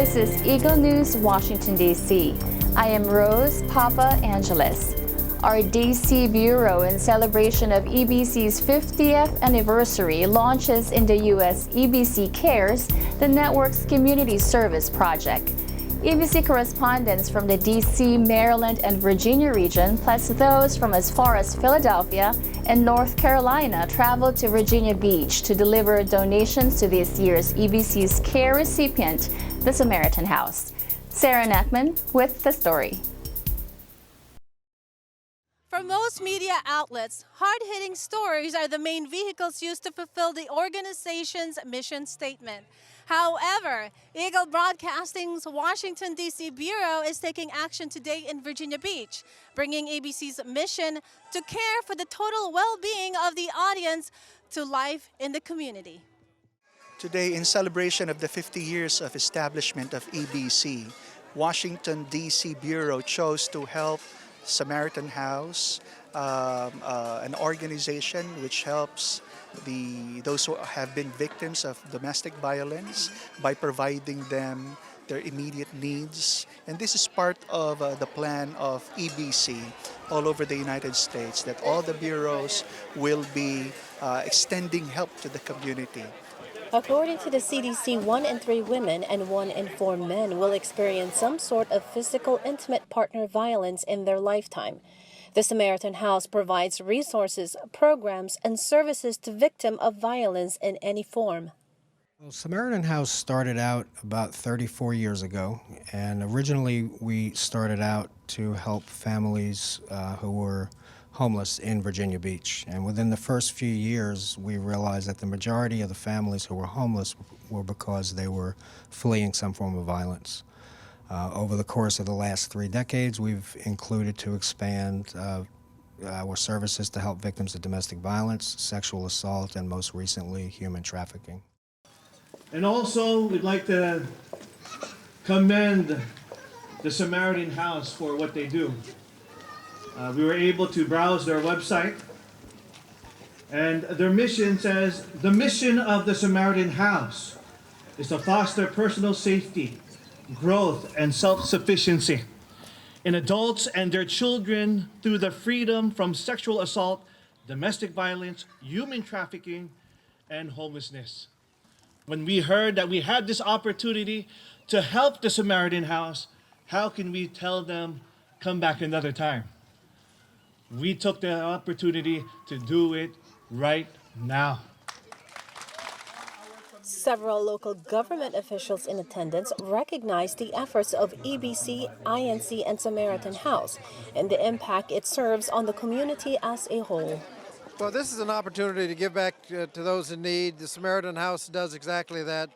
This is Eagle News, Washington, D.C. I am Rose Papa Angeles. Our D.C. Bureau, in celebration of EBC's 50th anniversary, launches in the U.S. EBC Cares, the network's community service project. EBC correspondents from the D.C., Maryland, and Virginia region, plus those from as far as Philadelphia and North Carolina, traveled to Virginia Beach to deliver donations to this year's EBC's Care recipient, the Samaritan House. Sarah Nachman with the story. For most media outlets, hard-hitting stories are the main vehicles used to fulfill the organization's mission statement. However, Eagle Broadcasting's Washington, D.C. Bureau is taking action today in Virginia Beach, bringing ABC's mission to care for the total well-being of the audience to life in the community. Today, in celebration of the 50 years of establishment of EBC, Washington, D.C. Bureau chose to help Samaritan House, an organization which helps those who have been victims of domestic violence by providing them their immediate needs. And this is part of the plan of EBC all over the United States, that all the bureaus will be extending help to the community. According to the CDC, 1 in 3 women and 1 in 4 men will experience some sort of physical, intimate partner violence in their lifetime. The Samaritan House provides resources, programs, and services to victims of violence in any form. Well, Samaritan House started out about 34 years ago, and originally we started out to help families who were homeless in Virginia Beach. And within the first few years, we realized that the majority of the families who were homeless were because they were fleeing some form of violence. Over the course of the last 3 decades, we've included to expand our services to help victims of domestic violence, sexual assault, and most recently, human trafficking. And also, we'd like to commend the Samaritan House for what they do. We were able to browse their website, and their mission says, the mission of the Samaritan House is to foster personal safety, growth, and self-sufficiency in adults and their children through the freedom from sexual assault, domestic violence, human trafficking, and homelessness. When we heard that we had this opportunity to help the Samaritan House, how can we tell them, come back another time? We took the opportunity to do it right now. Several local government officials in attendance recognized the efforts of EBC, INC, and Samaritan House and the impact it serves on the community as a whole. Well, this is an opportunity to give back to those in need. The Samaritan House does exactly that.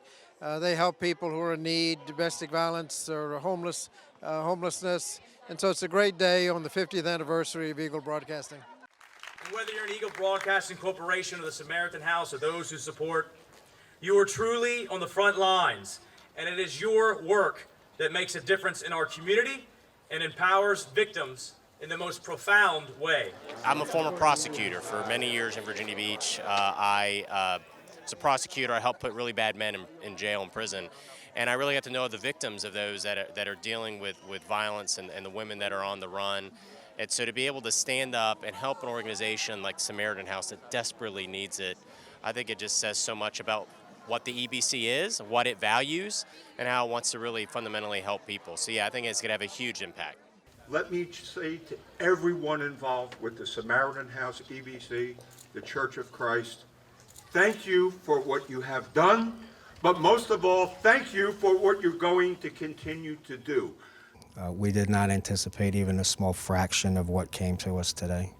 They help people who are in need, domestic violence or homelessness. And so it's a great day on the 50th anniversary of Eagle Broadcasting. Whether you're an Eagle Broadcasting Corporation or the Samaritan House or those who support, you are truly on the front lines, and it is your work that makes a difference in our community and empowers victims in the most profound way. I'm a former prosecutor for many years in Virginia Beach. As a prosecutor, I helped put really bad men in jail and prison. And I really got to know the victims of those that are dealing with violence and the women that are on the run. And so to be able to stand up and help an organization like Samaritan House that desperately needs it, I think it just says so much about what the EBC is, what it values, and how it wants to really fundamentally help people. So yeah, I think it's going to have a huge impact. Let me say to everyone involved with the Samaritan House, EBC, the Church of Christ, thank you for what you have done. But most of all, thank you for what you're going to continue to do. We did not anticipate even a small fraction of what came to us today.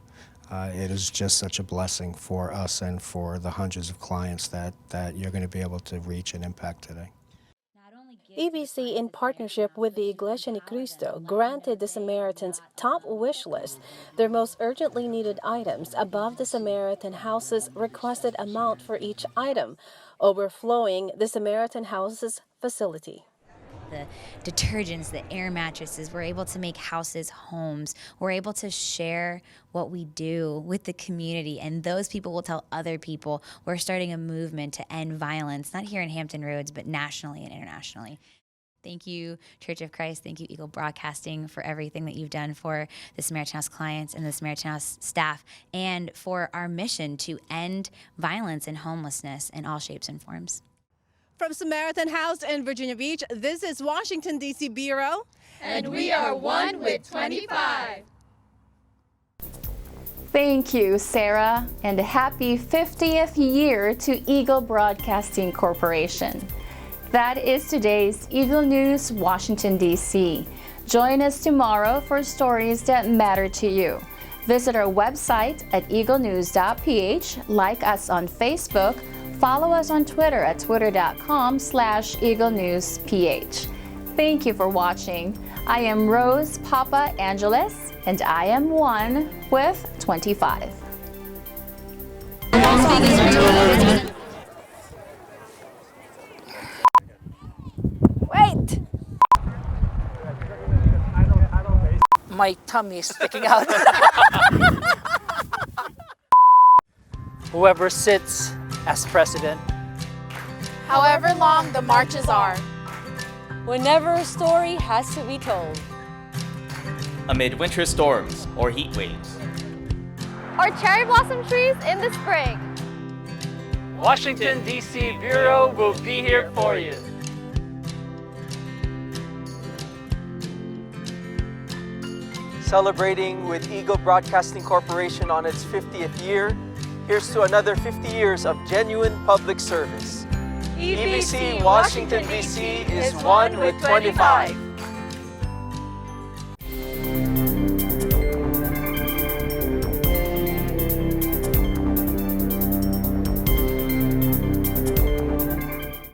It is just such a blessing for us and for the hundreds of clients that you're going to be able to reach and impact today. EBC, in partnership with the Iglesia Ni Cristo, granted the Samaritans' top wish list, their most urgently needed items, above the Samaritan House's requested amount for each item, overflowing the Samaritan House's facility. The detergents, the air mattresses, we're able to make houses homes. We're able to share what we do with the community, and those people will tell other people. We're starting a movement to end violence, not here in Hampton Roads, but nationally and internationally. Thank you, Church of Christ. Thank you, Eagle Broadcasting, for everything that you've done for the Samaritan House clients and the Samaritan House staff, and for our mission to end violence and homelessness in all shapes and forms. From Samaritan House in Virginia Beach, this is Washington, D.C. Bureau. And we are one with 25. Thank you, Sarah, and a happy 50th year to Eagle Broadcasting Corporation. That is today's Eagle News, Washington, D.C. Join us tomorrow for stories that matter to you. Visit our website at eaglenews.ph, like us on Facebook, follow us on Twitter at twitter.com/eaglenewsph. Thank you for watching. I am Rose Papa Angeles, and I am one with 25. Wait! My tummy is sticking out. Whoever sits as president. However long the marches are. Whenever a story has to be told. Amid winter storms or heat waves. Or cherry blossom trees in the spring. Washington, D.C. Bureau will be here for you. Celebrating with Eagle Broadcasting Corporation on its 50th year, here's to another 50 years of genuine public service. EBC Washington, D.C. is one with 25.